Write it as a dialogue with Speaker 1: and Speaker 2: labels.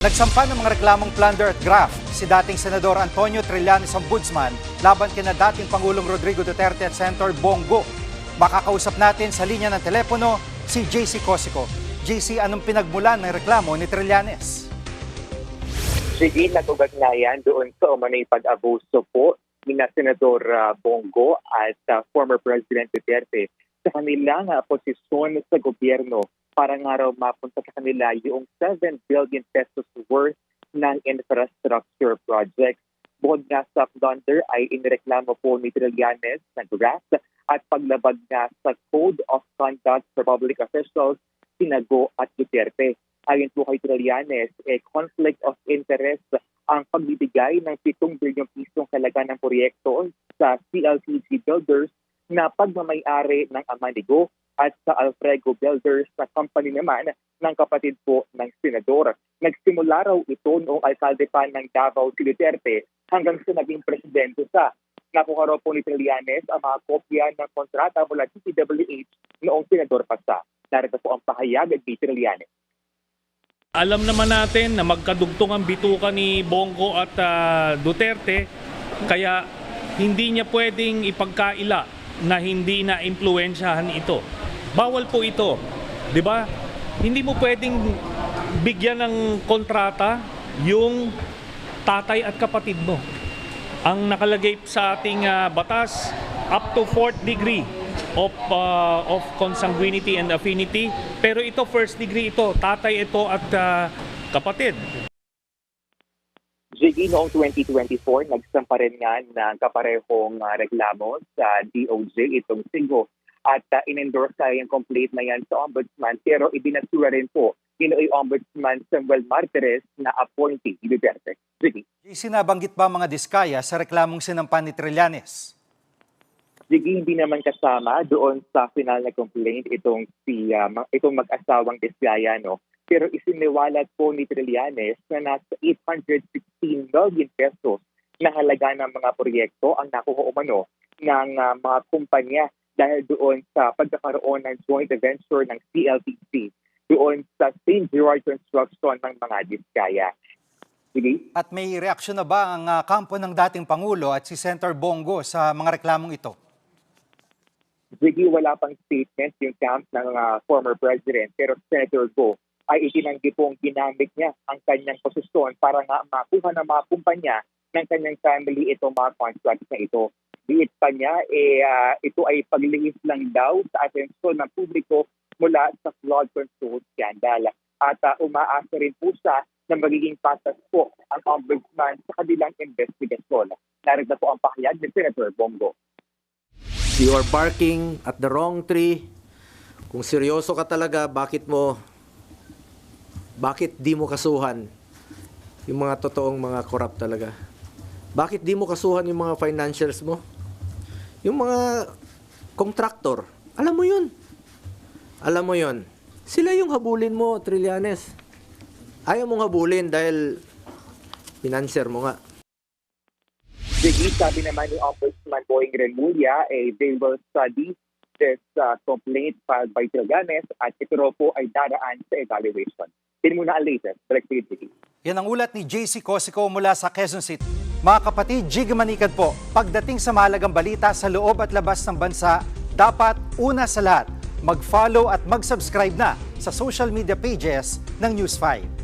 Speaker 1: Nagsampa ng mga reklamong plunder at graft si dating Senador Antonio Trillanes Ombudsman laban kina dating Pangulong Rodrigo Duterte at Senator Bongo. Makakausap natin sa linya ng telepono si JC Cosico. JC, anong pinagmulan ng reklamo ni Trillanes?
Speaker 2: Sige, nag-ugnayan doon sa umano'y pag-abuso po ni Senador Bongo at former President Duterte sa kanilang posisyon sa gobyerno para nga raw mapunta sa kanila yung 7 billion pesos worth ng infrastructure projects. Bukod nga sa plunder ay inireklamo po ni Trillanes na graft at paglabag nga sa Code of Conduct for Public Officials, Sinago at Duterte. Ayon po kay Trillanes, conflict of interest ang pagbibigay ng 7 bilyong pisong halaga ng proyekto sa CLTG Builders na pagmamayari ng ama ni Go at sa Alfredo Builders na company naman ng kapatid po ng senador. Nagsimula raw ito noong alkalde pa ng Davao si Duterte hanggang sa naging presidente sa. Nakuha raw po ni Trillanes ang mga kopya ng kontrata mula sa DPWH noong senador pa sa. Narito po ang pahayag ni Trillanes.
Speaker 3: Alam naman natin na magkadugtong ang bituka ni Bongo at Duterte, kaya hindi niya pwedeng ipagkaila na hindi na impluwensyahan ito. Bawal po ito, 'di ba? Hindi mo pwedeng bigyan ng kontrata yung tatay at kapatid mo. Ang nakalagay sa ating batas, up to 4th degree of consanguinity and affinity, pero ito first degree ito, tatay ito at kapatid.
Speaker 2: JG, noong 2024, nagsampa rin nga ng kaparehong reklamo sa DOJ itong Sigo at in-endorse yung complaint na yan sa Ombudsman, pero ibinasura rin po Pinoy Ombudsman Samuel Martires na appointee ni Duterte. JG,
Speaker 1: Sinabanggit ba mga diskaya sa reklamong sinampan ni Trillanes?
Speaker 2: hindi naman kasama doon sa final na complaint itong mag-asawang Diskaya, no? Pero isiniwalat po ni Trillanes na nasa 816 million pesos na halaga ng mga proyekto ang nakuha umano ng mga kumpanya dahil doon sa pagkakaroon ng joint venture ng CLTC doon sa St. Gerard Construction ng mga Diskaya. Sige?
Speaker 1: At may reaksyon na ba ang kampo ng dating Pangulo at si Senator Bongo sa mga reklamong ito?
Speaker 2: Sige, wala pang statement yung camp ng former president, pero Senator Go ay itinanggi pong ginamit niya ang kanyang posisyon para nga makuha ng mga kumpanya ng kanyang family itong mga contracts na ito. Diit pa niya, ito ay paglihis lang daw sa atensyon ng publiko mula sa flood control scandal. At umaasa rin po siya na magiging patas po ang ombudsman sa kanilang investigasyon. Narito po ang pahayag ni Senator Bongo.
Speaker 4: You are barking at the wrong tree. Kung seryoso ka talaga, bakit di mo kasuhan yung mga totoong mga corrupt talaga? Bakit di mo kasuhan yung mga financials mo? Yung mga contractor, alam mo yun. Alam mo yun. Sila yung habulin mo, Trillanes. Ayaw mong habulin dahil financier mo nga.
Speaker 2: Sige, sabi naman ni Ombudsman Boying Remulla, they will study this complaint filed by Trillanes at ito po ay dadaan sa evaluation. Din muna ang latest.
Speaker 1: Yan ang ulat ni JC Cosico mula sa Quezon City. Mga kapatid, Jig Manikad po, pagdating sa mahalagang balita sa loob at labas ng bansa, dapat una sa lahat, mag-follow at mag-subscribe na sa social media pages ng News 5.